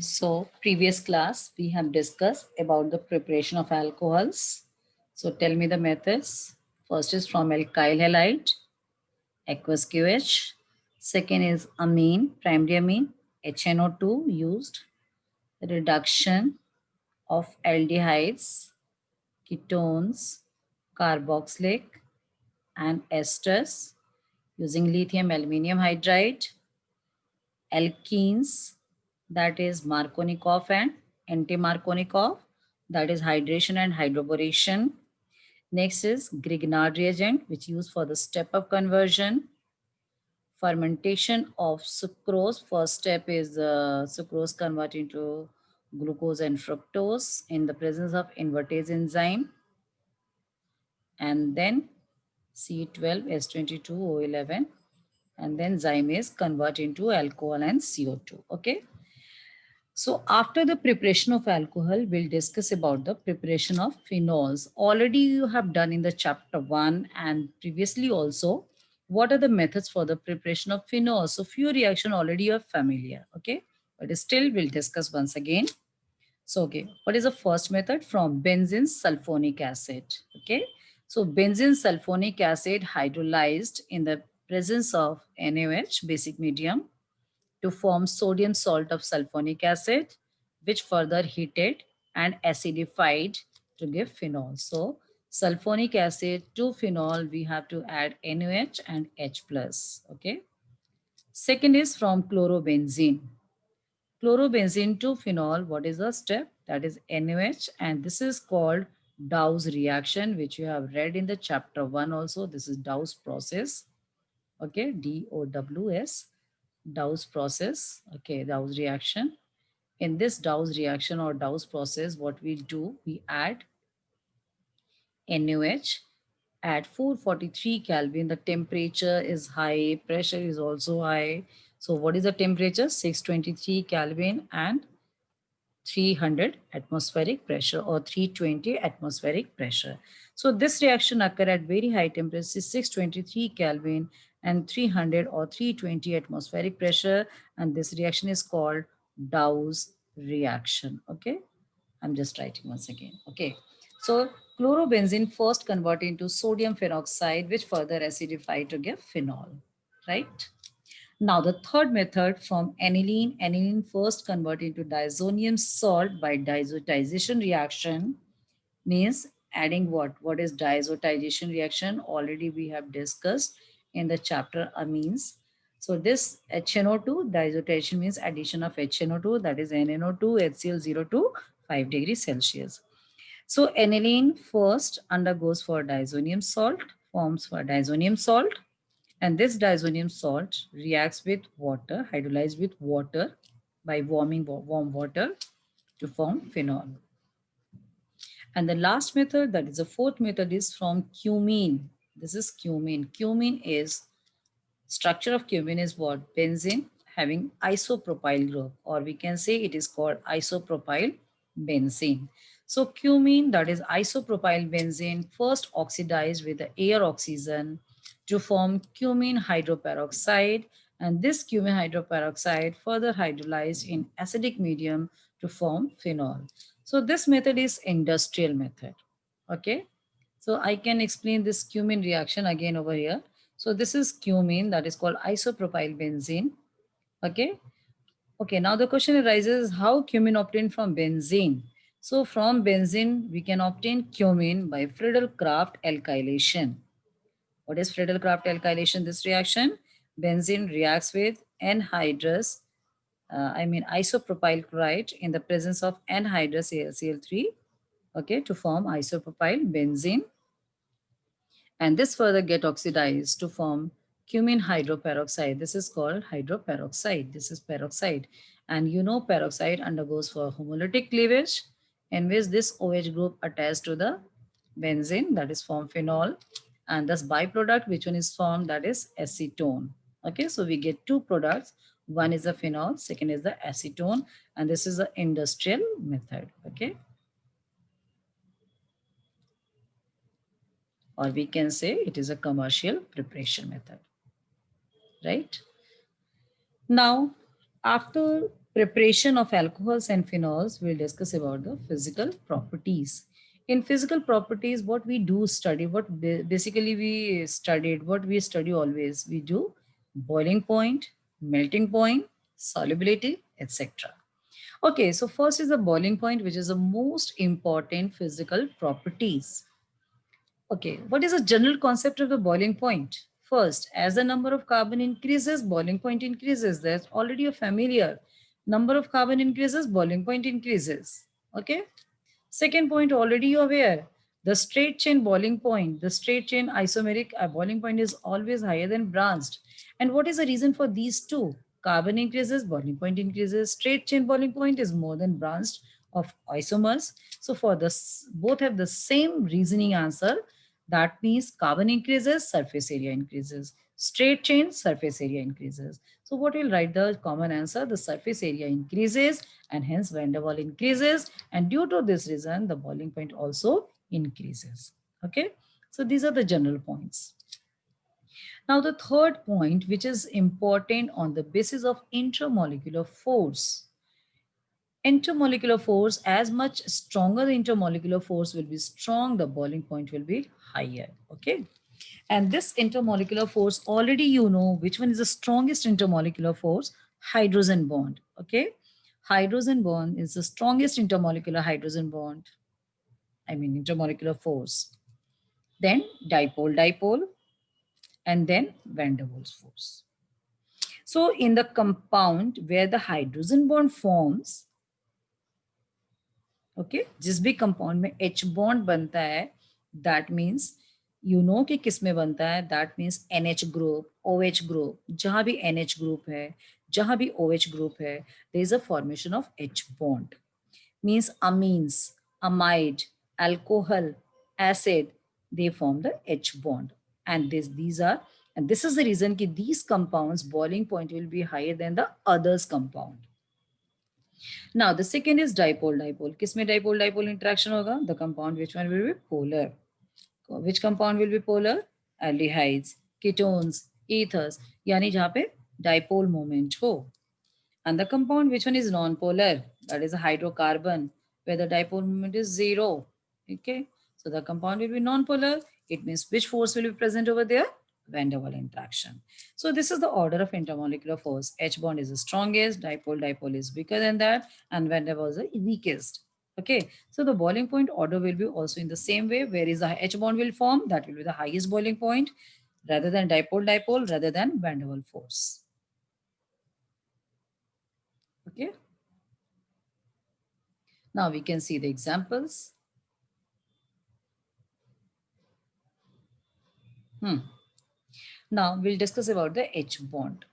So previous class, we have discussed about the preparation of alcohols. So tell me the methods. First is from alkyl halide, aqueous QH. Second is amine, primary amine, HNO2 used. Reduction of aldehydes, ketones, carboxylic, and esters using lithium aluminum hydride. Alkenes, that is Markovnikov and anti-Markovnikov, that is hydration and hydroboration. Next is Grignard reagent, which used for the step of conversion. Fermentation of sucrose. First step is sucrose converted into glucose and fructose in the presence of invertase enzyme. And then C12S22O11, and then zymase convert into alcohol and CO2. Okay. So after the preparation of alcohol, we'll discuss about the preparation of phenols. Already you have done in the chapter 1 and previously also, what are the methods for the preparation of phenols? So few reaction already you are familiar, okay? But still we'll discuss once again. So, okay, what is the first method? From benzene sulfonic acid, okay? So benzene sulfonic acid hydrolyzed in the presence of NaOH, basic medium, to form sodium salt of sulfonic acid, which further heated and acidified to give phenol. So sulfonic acid to phenol, we have to add NaOH and H plus. Okay. Second is from chlorobenzene. Chlorobenzene to phenol, what is the step? That is NaOH, and this is called Dow's reaction, which you have read in the chapter 1 also. This is Dow's process. Okay, DOWS. Dow's process, okay, Dow's reaction. In this Dow's reaction or Dow's process, what we do, we add NaOH at 443 Kelvin. The temperature is high, pressure is also high. So what is the temperature? 623 Kelvin and 300 atmospheric pressure or 320 atmospheric pressure. So this reaction occur at very high temperature, 623 Kelvin and 300 or 320 atmospheric pressure, and this reaction is called Dow's reaction. Okay, I'm just writing once again. Okay, so chlorobenzene first convert into sodium phenoxide, which further acidify to give phenol, right? Now the third method from aniline, aniline first converted into diazonium salt by diazotization reaction, means adding what? What is diazotization reaction? Already we have discussed in the chapter amines. So this HNO2, diazotization means addition of HNO2, that is NNO2, HCl0 to 5 degrees Celsius. So aniline first undergoes for diazonium salt, forms for diazonium salt, and this diazonium salt reacts with water, hydrolyzed with water by warming warm water to form phenol. And the last method, that is the fourth method, is from cumene. This is cumene. Cumene is, structure of cumene is what? Benzene having isopropyl group, or we can say it is called isopropyl benzene. So cumene, that is isopropyl benzene, first oxidized with the air oxygen to form cumene hydroperoxide, and this cumene hydroperoxide further hydrolyzed in acidic medium to form phenol. So this method is industrial method. Okay, so I can explain this cumene reaction again over here. So this is cumene, that is called isopropyl benzene. Okay. Okay, now the question arises, how cumene obtained from benzene? So from benzene, we can obtain cumene by Friedel-Crafts alkylation. What is Friedel-Crafts alkylation? This reaction, benzene reacts with anhydrous, isopropyl chloride in the presence of anhydrous AlCl3, okay, to form isopropyl benzene. And this further get oxidized to form cumene hydroperoxide. This is called hydroperoxide. This is peroxide. And you know peroxide undergoes for homolytic cleavage, in which this OH group attached to the benzene, that is form phenol, and this byproduct, which one is formed, that is acetone. Okay, so we get two products. One is the phenol, second is the acetone, and this is the industrial method. Okay, or we can say it is a commercial preparation method, right? Now, after preparation of alcohols and phenols, we'll discuss about the physical properties. In physical properties, what we do study, basically we studied, what we study always, we do boiling point, melting point, solubility, etc. Okay, so first is the boiling point, which is the most important physical properties. Okay, what is the general concept of the boiling point? First, as the number of carbon increases, boiling point increases. That's already a familiar. Number of carbon increases, boiling point increases. Okay. Second point, already you're aware. The straight chain boiling point, the straight chain isomeric boiling point is always higher than branched. And what is the reason for these two? Carbon increases, boiling point increases. Straight chain boiling point is more than branched of isomers. So for this, both have the same reasoning answer. That means carbon increases, surface area increases. Straight chain, surface area increases. So what will write the common answer? The surface area increases and hence van der Waal increases. And due to this reason, the boiling point also increases. Okay. So these are the general points. Now the third point, which is important on the basis of intermolecular force. Intermolecular force, as much stronger the intermolecular force will be strong, the boiling point will be higher. Okay. And this intermolecular force, already you know which one is the strongest intermolecular force, hydrogen bond. Okay. Hydrogen bond is the strongest intermolecular hydrogen bond. I mean intermolecular force. Then dipole, and then van der Waals force. So in the compound where the hydrogen bond forms, okay जिस भी compound में H bond बनता है that means you know कि किस में बनता है that means NH group OH group जहां भी NH ग्रुप है जहां भी OH ग्रुप है there is a formation of H bond means amines amide alcohol acid they form the H bond and this is the reason कि these compounds boiling point will be higher than the others compound. Now, the second is dipole-dipole. किसमें dipole-dipole interaction होगा? The compound, which one will be polar? Which compound will be polar? Aldehydes, ketones, ethers. यानी जहाँ पे dipole moment हो. And the compound, which one is non-polar? That is a hydrocarbon, where the dipole moment is 0. Okay. So the compound will be non-polar. It means which force will be present over there? Van der Waal interaction. So this is the order of intermolecular force. H bond is the strongest, dipole is weaker than that, and van der Waal is the weakest. Okay, so the boiling point order will be also in the same way. Where is the H bond will form? That will be the highest boiling point, rather than dipole, rather than van der Waal force. Okay. Now we can see the examples. Now we'll discuss about the H bond.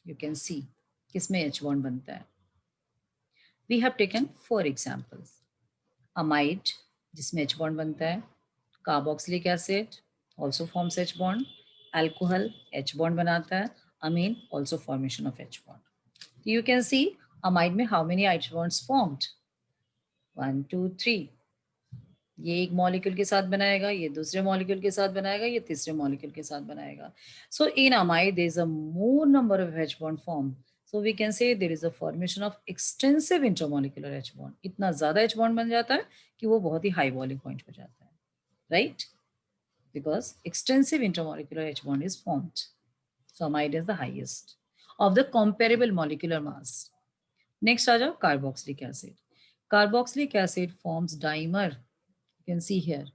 You can see किसमें H bond बनता है. We have taken 4 examples. Amide जिसमें H bond बनता है. Carboxylic acid also forms H bond. Alcohol H bond बनाता है. Amine also formation of H bond. You can see amide में how many H bonds formed? 1, 2, 3. ये एक molecule के साथ बनाएगा, ये दूसरे मॉलिक्यूल के साथ बनाएगा, ये तीसरे मॉलिक्यूल के साथ बनाएगा. So in amide there is a more number of H bond formed. So we can say there is a formation of extensive intermolecular H bond. इतना ज्यादा H bond बन जाता है कि वो बहुत ही high boiling point हो जाता है, right? Because extensive intermolecular H bond is formed. So amide is the highest of the comparable molecular mass. Next आ जाओ carboxylic acid. Carboxylic acid forms dimer. You can see here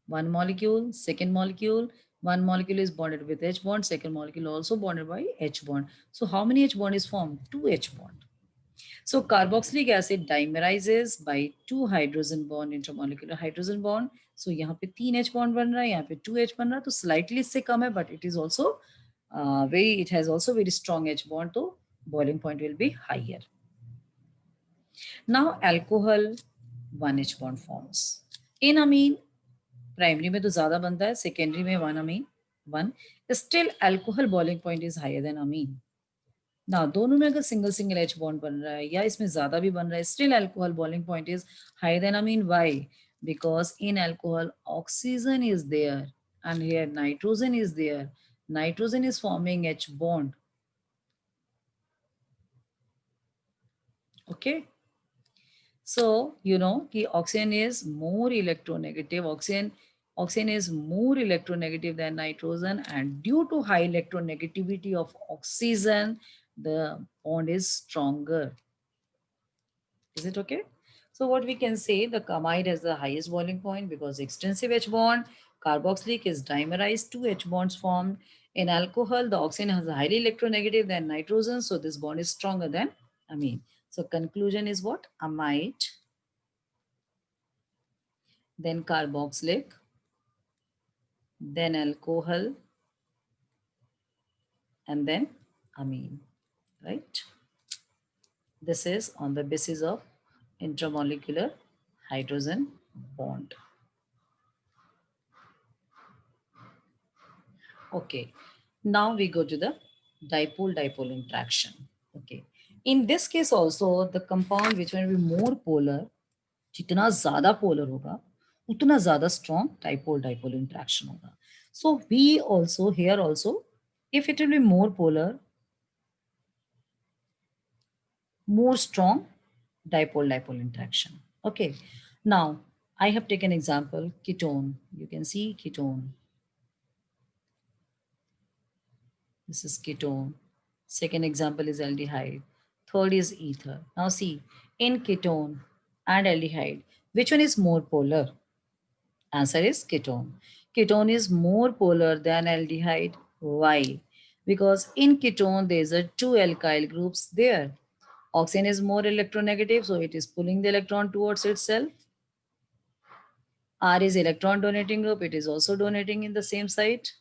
one molecule, second molecule, one molecule is bonded with H bond, second molecule also bonded by H bond. So how many H bond is formed? 2 H bond. So carboxylic acid dimerizes by 2 hydrogen bond, intermolecular hydrogen bond. So यहाँ पे 3 H bond बन रहा है, यहाँ पे 2 H बन रहा है, तो slightly इससे कम है, but it is also it has also very strong H bond, तो boiling point will be higher. Now alcohol 1 H bond forms. In amine primary में तो ज्यादा बनता है, सेकेंडरी में 1 amine 1. Still alcohol boiling point is higher than amine. ना दोनों में अगर सिंगल सिंगल एच बॉन्ड बन रहा है या इसमें ज्यादा भी बन रहा है, still alcohol boiling point is higher than amine. Why? Because in alcohol oxygen is there and here nitrogen is there. Nitrogen is forming H bond. Okay. So, you know, the oxygen is more electronegative. Oxygen is more electronegative than nitrogen, and due to high electronegativity of oxygen, the bond is stronger. Is it okay? So what we can say, the carbamide has the highest boiling point because extensive H bond. Carboxylic is dimerized, two H bonds formed. In alcohol, the oxygen has a highly electronegative than nitrogen, so this bond is stronger than amine. So conclusion is what? Amide, then carboxylic, then alcohol, and then amine, right? This is on the basis of intramolecular hydrogen bond. Okay, now we go to the dipole-dipole interaction. Okay, in this case also the compound which will be more polar, जितना ज़्यादा polar होगा उतना ज़्यादा strong dipole-dipole interaction होगा. So we also here also, if it will be more polar, more strong dipole-dipole interaction. Okay, now I have taken example ketone. You can see ketone. This is ketone. Second example is aldehyde. Third is ether. Now see, in ketone and aldehyde, which one is more polar? Answer is ketone. Ketone is more polar than aldehyde. Why? Because in ketone there is a two alkyl groups there. Oxygen is more electronegative, so it is pulling the electron towards itself. R is electron donating group, it is also donating in the same site.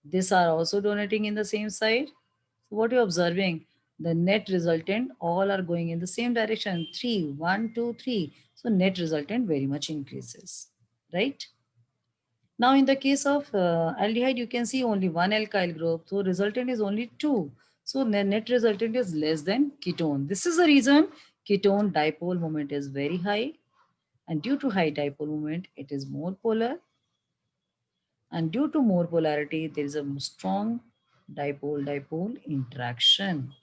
These are also donating in the same side. So what you're observing, the net resultant all are going in the same direction. 3, 1, 2, 3. So net resultant very much increases, right? Now in the case of aldehyde, you can see only one alkyl group. So resultant is only 2. So the net resultant is less than ketone. This is the reason ketone dipole moment is very high. And due to high dipole moment, it is more polar. And due to more polarity, there is a strong dipole-dipole interaction.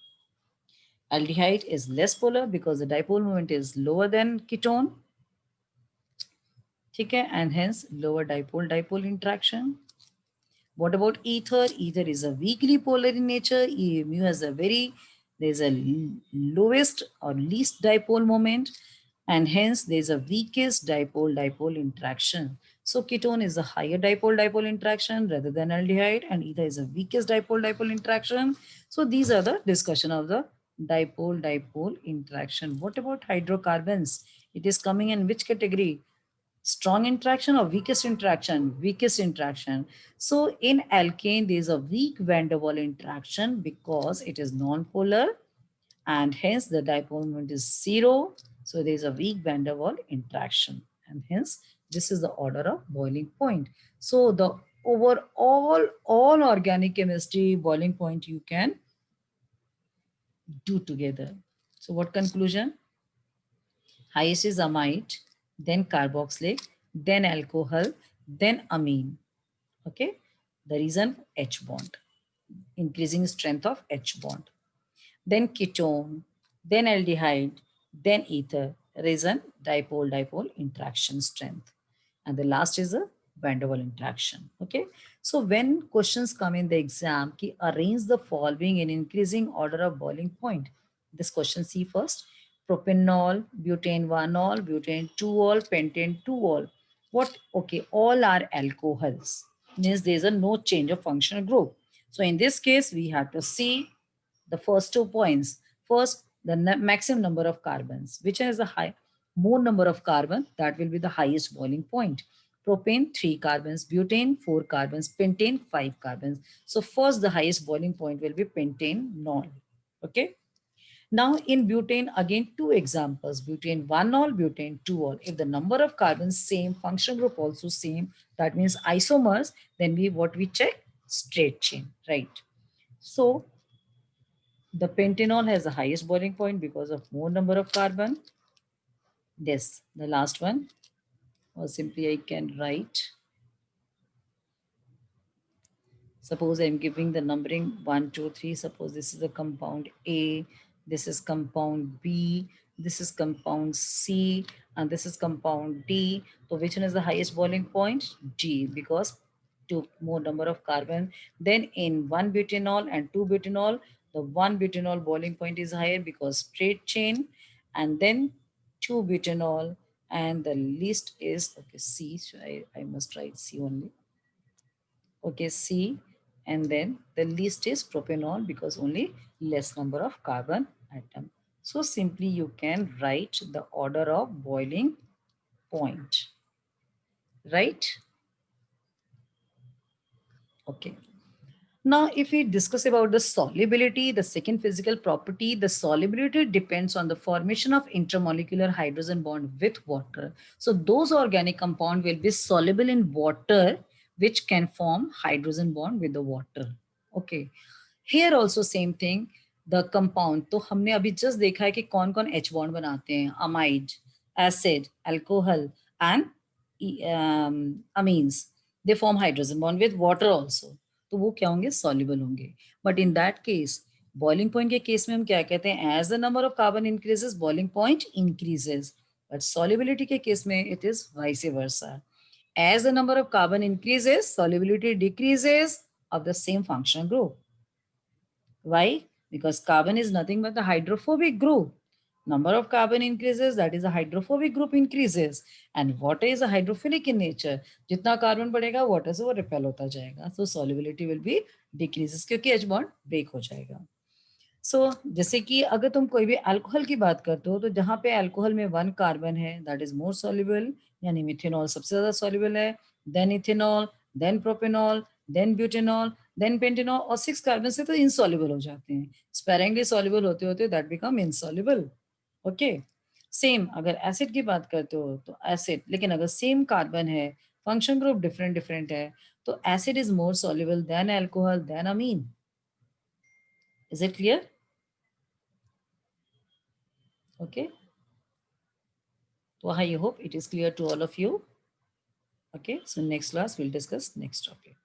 Aldehyde is less polar because the dipole moment is lower than ketone. Okay, and hence lower dipole-dipole interaction. What about ether? Ether is a weakly polar in nature. Mu has a very, there's a lowest or least dipole moment, and hence there's a weakest dipole-dipole interaction. So ketone is a higher dipole-dipole interaction rather than aldehyde, and ether is a weakest dipole-dipole interaction. So these are the discussion of the dipole-dipole interaction. What about hydrocarbons? It is coming in which category? Strong interaction or weakest interaction? Weakest interaction. So in alkane, there is a weak van der Waal interaction because it is non-polar and hence the dipole moment is 0. So there is a weak van der Waal interaction and hence this is the order of boiling point. So the overall all organic chemistry boiling point you can do together. So what conclusion? Highest is amide, then carboxylate, then alcohol, then amine. Okay. The reason H bond, increasing strength of H bond. Then ketone, then aldehyde, then ether. Reason dipole-dipole interaction strength. And the last is a van der Waal interaction. Okay. So when questions come in the exam, ki arrange the following in increasing order of boiling point. This question see first. Propanol, butane 1-ol, butane 2-ol, pentane 2-ol. What? Okay, all are alcohols. Means there is a no change of functional group. So in this case, we have to see the first 2 points. First, the maximum number of carbons, which has a high more number of carbon, that will be the highest boiling point. Propane 3 carbons, butane 4 carbons, pentane 5 carbons. So first the highest boiling point will be pentane nol. Okay. Now in butane, again two examples, butane 1-ol, butane 2-ol. If the number of carbons same, functional group also same, that means isomers, then what we check? Straight chain, right? So the pentanol has the highest boiling point because of more number of carbon. This, the last one, or simply I can write. Suppose I'm giving the numbering 1, 2, 3. Suppose this is the compound A, this is compound B, this is compound C, and this is compound D. So which one is the highest boiling point? D, because two more number of carbon. Then in one butanol and two butanol, the one butanol boiling point is higher because straight chain, and then two butanol, and the least is okay C. So I must write C only. Okay, C, and then the least is propanol because only less number of carbon atom. So simply you can write the order of boiling point, right? Okay. Now, if we discuss about the solubility, the second physical property, the solubility depends on the formation of intermolecular hydrogen bond with water. So those organic compound will be soluble in water, which can form hydrogen bond with the water. Okay. Here also same thing, the compound. तो हमने अभी just देखा है कि कौन कौन H bond बनाते हैं, amide, acid, alcohol, and amines. They form hydrogen bond with water also. तो वो क्या होंगे, soluble होंगे. But in that case, boiling point के केस में हम क्या कहते हैं, as the number of carbon increases, boiling point increases. But solubility के केस में it is vice versa. As the number of carbon increases, solubility decreases of the same functional group. Why? Because carbon is nothing but the hydrophobic group. Number of carbon increases, that is a hydrophobic group increases. And water is a hydrophilic in nature. जितना carbon बढ़ेगा water से वो repel होता जाएगा. So solubility will be decreases क्योंकि H bond break हो जाएगा. So जैसे कि अगर तुम कोई भी अल्कोहल की बात करते हो तो जहाँ पे अल्कोहल में वन कार्बन है दैट इज मोर सॉल्युबल, यानी मिथेनॉल सबसे ज्यादा सॉल्युबल है, then ethanol, then propanol, then butanol, then pentanol, और सिक्स कार्बन से तो इनसॉल्युबल हो जाते हैं, स्पेरेंगली सॉल्युबल होते होते that become insoluble. Okay. Same अगर एसिड की बात करते हो तो एसिड, लेकिन अगर सेम कार्बन है, फंक्शन ग्रुप डिफरेंट डिफरेंट है, तो acid is more soluble than alcohol than amine. Is it clear? Okay. So I hope it is clear to all of you. Okay, so next class we'll discuss next topic.